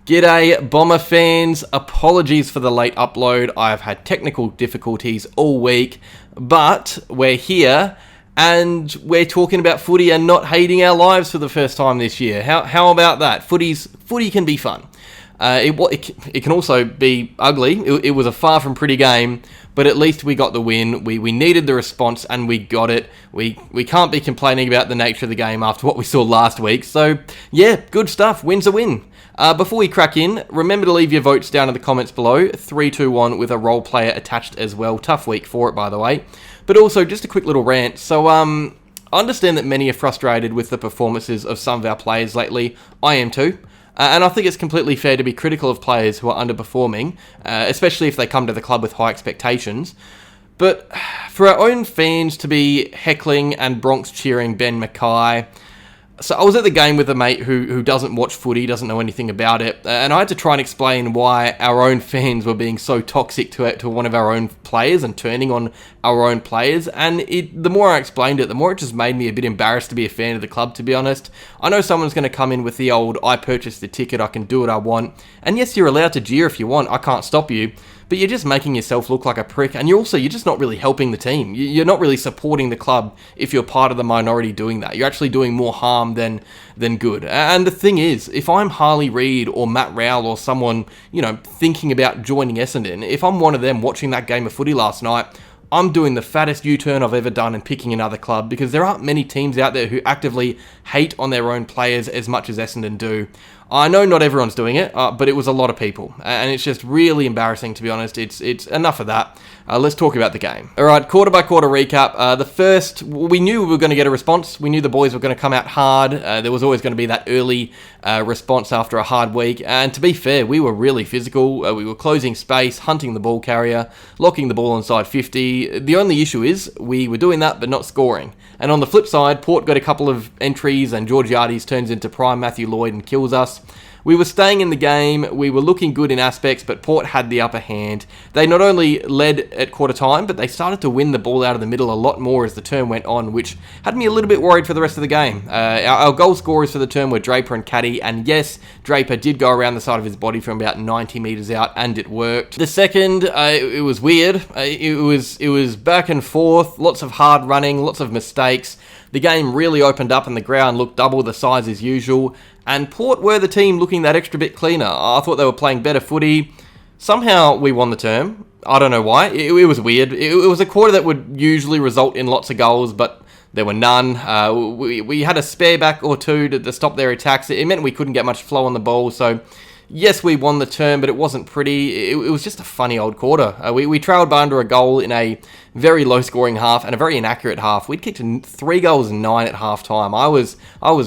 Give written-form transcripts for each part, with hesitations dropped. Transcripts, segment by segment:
G'day Bomber fans, apologies for the late upload. I've had technical difficulties all week, but we're here and we're talking about footy and not hating our lives for the first time this year. How about that? Footy can be fun. It can also be ugly. It was a far from pretty game, but at least we got the win. We needed the response and we got it. We can't be complaining about the nature of the game after what we saw last week. So yeah, good stuff. Win's a win. Before we crack in, remember to leave your votes down in the comments below. 3-2-1 with a role player attached as well. Tough week for it, by the way. But also, just a quick little rant. So, I understand that many are frustrated with the performances of some of our players lately. I am too. And I think it's completely fair to be critical of players who are underperforming, especially if they come to the club with high expectations. But for our own fans to be heckling and Bronx cheering Ben Mackay... So I was at the game with a mate who doesn't watch footy, doesn't know anything about it, and I had to try and explain why our own fans were being so toxic to one of our own players and turning on our own players, and the more I explained it, the more it just made me a bit embarrassed to be a fan of the club, to be honest. I know someone's going to come in with the old, I purchased the ticket, I can do what I want, and yes, you're allowed to jeer if you want, I can't stop you, but you're just making yourself look like a prick, and you're just not really helping the team. You're not really supporting the club if you're part of the minority doing that. You're actually doing more harm than good. And the thing is, if I'm Harley Reid or Matt Rowell or someone, thinking about joining Essendon, if I'm one of them watching that game of footy last night, I'm doing the fattest U-turn I've ever done and picking another club, because there aren't many teams out there who actively hate on their own players as much as Essendon do. I know not everyone's doing it, but it was a lot of people, and it's just really embarrassing, to be honest. It's enough of that. Let's talk about the game. All right, quarter by quarter recap. The first, we knew we were going to get a response. We knew the boys were going to come out hard. There was always going to be that early response after a hard week, and to be fair, we were really physical. We were closing space, hunting the ball carrier, locking the ball inside 50. The only issue is we were doing that but not scoring. And on the flip side, Port got a couple of entries and Georgiades turns into prime Matthew Lloyd and kills us. We were staying in the game, we were looking good in aspects, but Port had the upper hand. They not only led at quarter time, but they started to win the ball out of the middle a lot more as the term went on, which had me a little bit worried for the rest of the game. Our goal scorers for the term were Draper and Caddy, and yes, Draper did go around the side of his body from about 90 metres out, and it worked. The second, it was weird. It was back and forth, lots of hard running, lots of mistakes. The game really opened up and the ground looked double the size as usual, and Port were the team looking that extra bit cleaner. I thought they were playing better footy. Somehow we won the term. I don't know why. It was weird. It was a quarter that would usually result in lots of goals, but there were none. We had a spare back or two to stop their attacks. It meant we couldn't get much flow on the ball, so... Yes, we won the term, but it wasn't pretty. It was just a funny old quarter. We trailed by under a goal in a very low-scoring half and a very inaccurate half. We'd kicked 3 goals and 9 at half-time. I was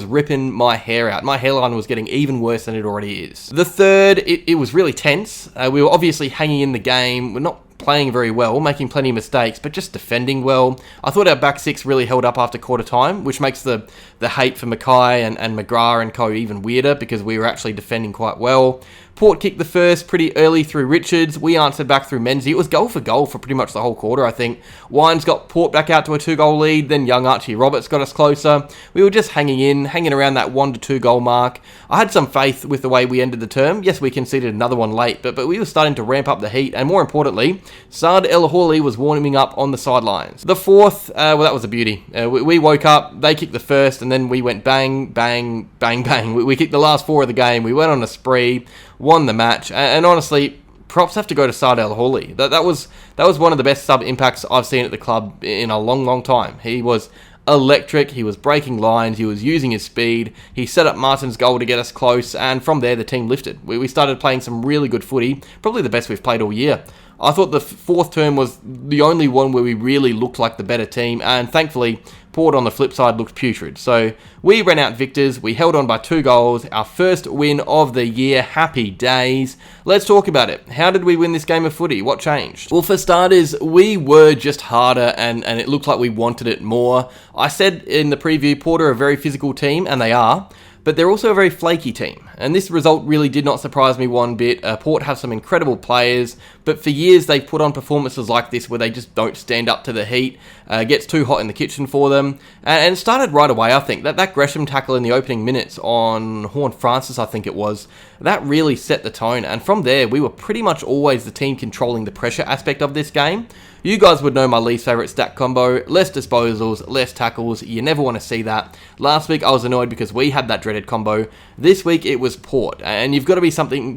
ripping my hair out. My hairline was getting even worse than it already is. The third, it was really tense. We were obviously hanging in the game. We're not playing very well, making plenty of mistakes, but just defending well. I thought our back six really held up after quarter time, which makes the hate for Mackay and McGrath and co even weirder, because we were actually defending quite well. Port kicked the first pretty early through Richards. We answered back through Menzies. It was goal for pretty much the whole quarter, I think. Wines got Port back out to a 2-goal lead. Then young Archie Roberts got us closer. We were just hanging around that 1 to 2 goal mark. I had some faith with the way we ended the term. Yes, we conceded another one late, but we were starting to ramp up the heat. And more importantly, Saad was warming up on the sidelines. The fourth, well, that was a beauty. We woke up, they kicked the first, and then we went bang, bang, bang, bang. We kicked the last 4 of the game. We went on a spree, won the match, and honestly, props have to go to Saad that was one of the best sub impacts I've seen at the club in a long time. He was electric, he was breaking lines, he was using his speed, he set up Martin's goal to get us close, and from there the team lifted. We started playing some really good footy, probably the best we've played all year. I thought the fourth term was the only one where we really looked like the better team, and thankfully, Port on the flip side looked putrid. So we ran out victors, we held on by 2 goals, our first win of the year, happy days. Let's talk about it. How did we win this game of footy? What changed? Well, for starters, we were just harder and it looked like we wanted it more. I said in the preview, Port are a very physical team, and they are. But they're also a very flaky team. And this result really did not surprise me one bit. Port have some incredible players, but for years they've put on performances like this where they just don't stand up to the heat. Gets too hot in the kitchen for them. And it started right away, I think. That Gresham tackle in the opening minutes on Horne-Francis, I think it was, that really set the tone. And from there, we were pretty much always the team controlling the pressure aspect of this game. You guys would know my least favourite stat combo: less disposals, less tackles. You never want to see that. Last week I was annoyed because we had that dreaded combo. This week it was Port, and you've got to be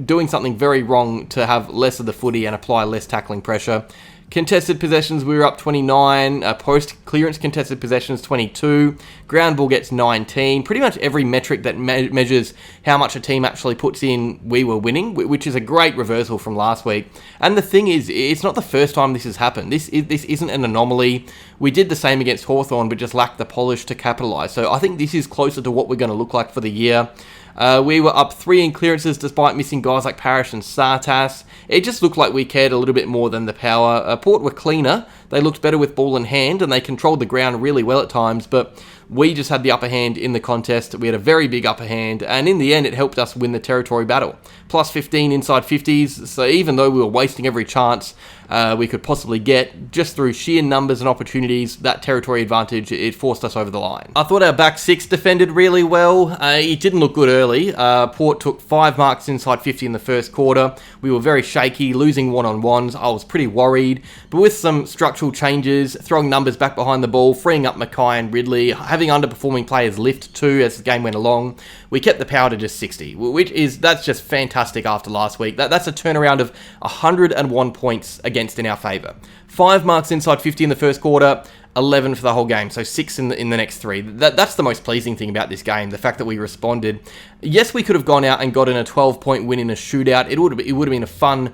doing something very wrong to have less of the footy and apply less tackling pressure. Contested possessions, we were up 29. Post-clearance contested possessions, 22. Ground ball gets 19. Pretty much every metric that measures how much a team actually puts in, we were winning, which is a great reversal from last week. And the thing is, it's not the first time this has happened. This isn't an anomaly. We did the same against Hawthorn, but just lacked the polish to capitalise. So I think this is closer to what we're going to look like for the year. We were up 3 in clearances despite missing guys like Parrish and Sartas. It just looked like we cared a little bit more than the power. Port were cleaner. They looked better with ball in hand, and they controlled the ground really well at times, but we just had the upper hand in the contest. We had a very big upper hand, and in the end it helped us win the territory battle. Plus 15 inside 50s, so even though we were wasting every chance we could possibly get, just through sheer numbers and opportunities, that territory advantage, it forced us over the line. I thought our back 6 defended really well. It didn't look good early. Port took 5 marks inside 50 in the first quarter. We were very shaky, losing one-on-ones. I was pretty worried, but with some structural changes, throwing numbers back behind the ball, freeing up Mackay and Ridley, having underperforming players lift too as the game went along, we kept the power to just 60, that's just fantastic after last week. That's a turnaround of 101 points against in our favour. 5 marks inside 50 in the first quarter, 11 for the whole game, so 6 in the next 3. That's the most pleasing thing about this game, the fact that we responded. Yes, we could have gone out and gotten a 12-point win in a shootout. It would have been a fun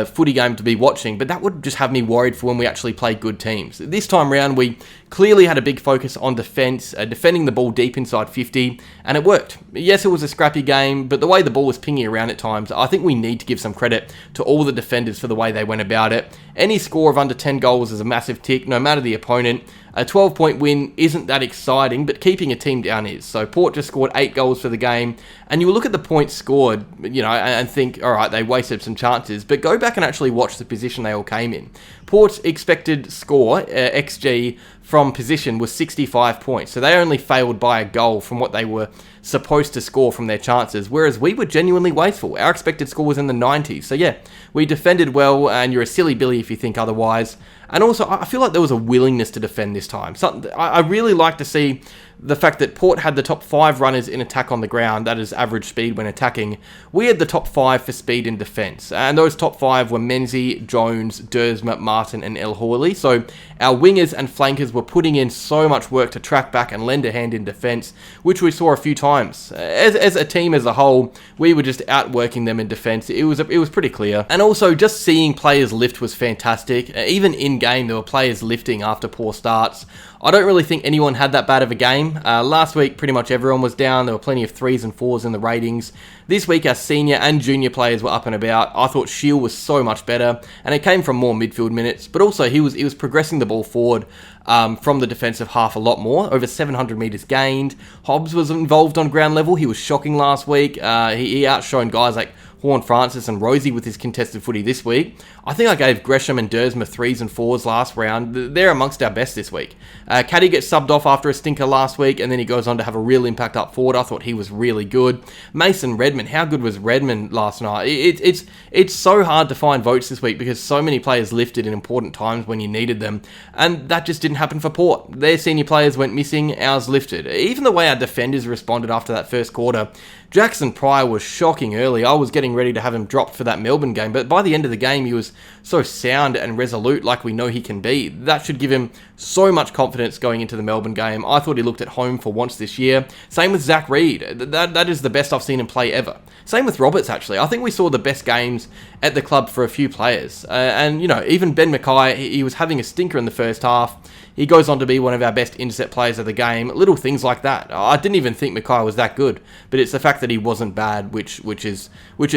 footy game to be watching, but that would just have me worried for when we actually play good teams. This time round, we clearly had a big focus on defence, defending the ball deep inside 50, and it worked. Yes, it was a scrappy game, but the way the ball was pinging around at times, I think we need to give some credit to all the defenders for the way they went about it. Any score of under 10 goals is a massive tick, no matter the opponent. A 12-point win isn't that exciting, but keeping a team down is. So Port just scored 8 goals for the game, and you will look at the points scored, and think, all right, they wasted some chances, but go back and actually watch the position they all came in. Port's expected score, XG, from position was 65 points, so they only failed by a goal from what they were supposed to score from their chances, whereas we were genuinely wasteful. Our expected score was in the 90s, so yeah, we defended well, and you're a silly Billy if you think otherwise. And also, I feel like there was a willingness to defend this time. I really like to see the fact that Port had the top 5 runners in attack on the ground, that is average speed when attacking. We had the top 5 for speed in defence, and those top 5 were Menzies, Jones, Dersma, Martin and El Horley. So our wingers and flankers were putting in so much work to track back and lend a hand in defence, which we saw a few times. As a team as a whole, we were just outworking them in defence. It was pretty clear. And also, just seeing players lift was fantastic. Even in-game, there were players lifting after poor starts. I don't really think anyone had that bad of a game. Last week, pretty much everyone was down. There were plenty of 3s and 4s in the ratings. This week, our senior and junior players were up and about. I thought Shield was so much better, and it came from more midfield minutes. But also, he was progressing the ball forward from the defensive half a lot more. Over 700 metres gained. Hobbs was involved on ground level. He was shocking last week. He outshone guys like Horne-Francis and Rosie with his contested footy this week. I think I gave Gresham and Dersma 3s and 4s last round. They're amongst our best this week. Caddy gets subbed off after a stinker last week, and then he goes on to have a real impact up forward. I thought he was really good. Mason Redmond, how good was Redmond last night? It's so hard to find votes this week because so many players lifted in important times when you needed them, and that just didn't happen for Port. Their senior players went missing, ours lifted. Even the way our defenders responded after that first quarter. Jackson Pryor was shocking early. I was getting ready to have him dropped for that Melbourne game, but by the end of the game, he was so sound and resolute like we know he can be. That should give him so much confidence going into the Melbourne game. I thought he looked at home for once this year. Same with Zach Reed. That is the best I've seen him play ever. Same with Roberts, actually. I think we saw the best games at the club for a few players. And, even Ben Mackay, he was having a stinker in the first half. He goes on to be one of our best intercept players of the game. Little things like that. I didn't even think Mackay was that good, but it's the fact that he wasn't bad, which is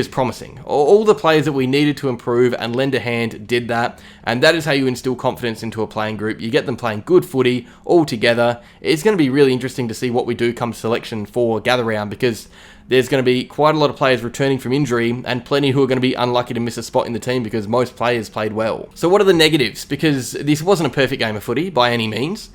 promising. All the players that we needed to improve and lend a hand did that, and that is how you instill confidence into a playing group. You get them playing good footy all together. It's going to be really interesting to see what we do come selection for Gather Round, because there's going to be quite a lot of players returning from injury and plenty who are going to be unlucky to miss a spot in the team because most players played well. So what are the negatives? Because this wasn't a perfect game of footy by any means.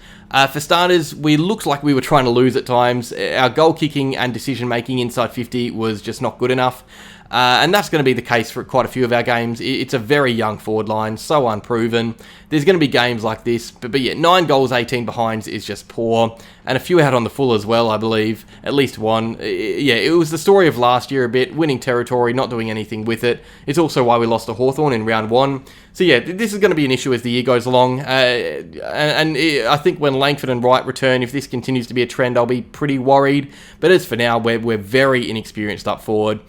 For starters, we looked like we were trying to lose at times. Our goal kicking and decision making inside 50 was just not good enough. And that's going to be the case for quite a few of our games. It's a very young forward line, so unproven. There's going to be games like this, but yeah, 9 goals, 18 behinds is just poor. And a few out on the full as well, I believe. At least one. Yeah, it was the story of last year a bit, winning territory, not doing anything with it. It's also why we lost to Hawthorn in round 1. So yeah, this is going to be an issue as the year goes along. And I think when Langford and Wright return, if this continues to be a trend, I'll be pretty worried. But as for now, we're very inexperienced up forward.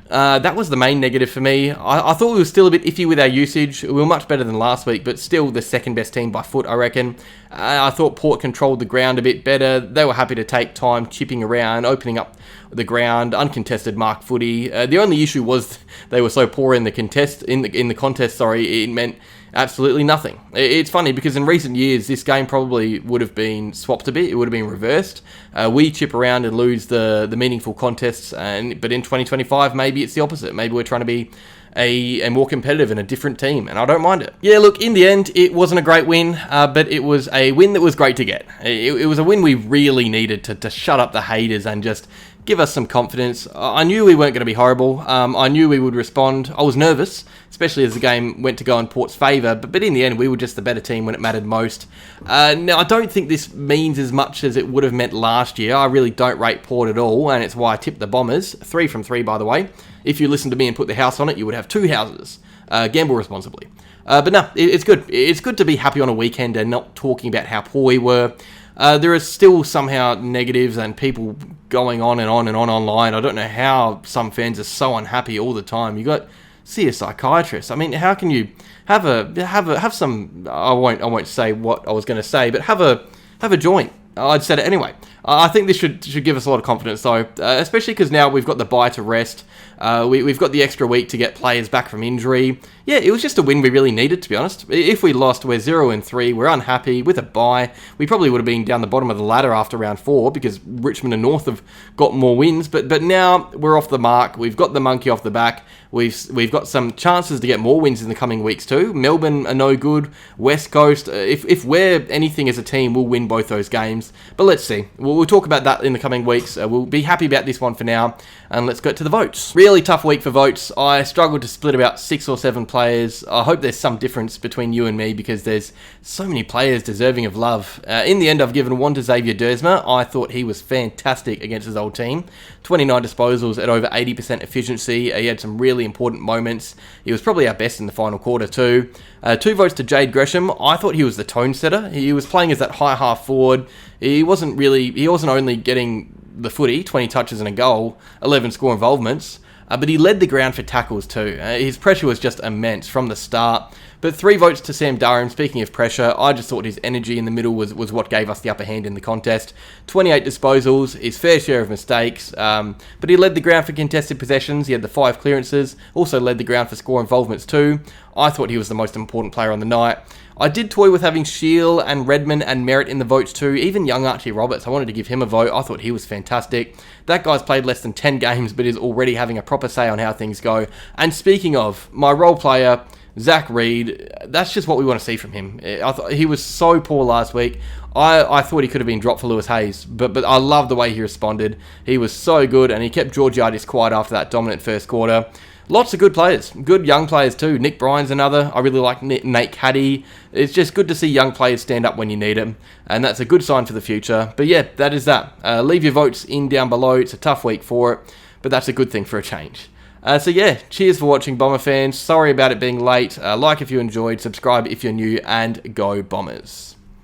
That was the main negative for me. I thought we were still a bit iffy with our usage. We were much better than last week, but still the second best team by foot, I reckon. I thought Port controlled the ground a bit better. They were happy to take time chipping around, opening up the ground, uncontested mark footy. The only issue was they were so poor in the contest. It meant absolutely nothing. It's funny because in recent years, this game probably would have been swapped a bit. It would have been reversed. We chip around and lose the meaningful contests, but in 2025, maybe it's the opposite. Maybe we're trying to be a more competitive and a different team, and I don't mind it. Yeah, look, in the end, it wasn't a great win, but it was a win that was great to get. It was a win we really needed to shut up the haters and just give us some confidence. I knew we weren't going to be horrible. I knew we would respond. I was nervous, especially as the game went to go in Port's favour, but in the end, we were just the better team when it mattered most. Now, I don't think this means as much as it would have meant last year. I really don't rate Port at all, and it's why I tipped the Bombers. 3 from 3, by the way. If you listened to me and put the house on it, you would have 2 houses. Gamble responsibly. But no, it's good. It's good to be happy on a weekend and not talking about how poor we were. There are still somehow negatives and people going on and on and on online. I don't know how some fans are so unhappy all the time. You got see a psychiatrist. I mean, how can you have some? I won't say what I was going to say, but have a joint. I'd said it anyway. I think this should give us a lot of confidence, though, especially because now we've got the bye to rest. We've got the extra week to get players back from injury. Yeah, it was just a win we really needed, to be honest. If we lost, we're 0-3. We're unhappy. With a bye, we probably would have been down the bottom of the ladder after round 4 because Richmond and North have got more wins. But now we're off the mark. We've got the monkey off the back. We've got some chances to get more wins in the coming weeks too. Melbourne are no good. West Coast, if we're anything as a team, we'll win both those games. But let's see. We'll talk about that in the coming weeks. We'll be happy about this one for now. And let's get to the votes. Really tough week for votes. I struggled to split about 6 or 7 players. I hope there's some difference between you and me because there's so many players deserving of love. In the end, I've given one to Xavier Dersma. I thought he was fantastic against his old team. 29 disposals at over 80% efficiency. He had some really important moments. He was probably our best in the final quarter too. 2 votes to Jade Gresham. I thought he was the tone setter. He was playing as that high half forward. He wasn't only getting the footy, 20 touches and a goal, 11 score involvements, but he led the ground for tackles too. His pressure was just immense from the start. But 3 votes to Sam Durham. Speaking of pressure, I just thought his energy in the middle was what gave us the upper hand in the contest. 28 disposals, his fair share of mistakes, but he led the ground for contested possessions. He had the 5 clearances, also led the ground for score involvements too. I thought he was the most important player on the night. I did toy with having Shield and Redmond and Merritt in the votes too. Even young Archie Roberts, I wanted to give him a vote. I thought he was fantastic. That guy's played less than 10 games, but is already having a proper say on how things go. And speaking of, my role player, Zach Reed, that's just what we want to see from him. I thought he was so poor last week. I thought he could have been dropped for Lewis Hayes, but I love the way he responded. He was so good, and he kept Georgiadis quiet after that dominant first quarter. Lots of good players, good young players too. Nick Bryan's another. I really like Nate Caddy. It's just good to see young players stand up when you need them, and that's a good sign for the future. But yeah, that is that. Leave your votes in down below. It's a tough week for it, but that's a good thing for a change. So yeah, cheers for watching, Bomber fans. Sorry about it being late. Like if you enjoyed, subscribe if you're new, and go Bombers.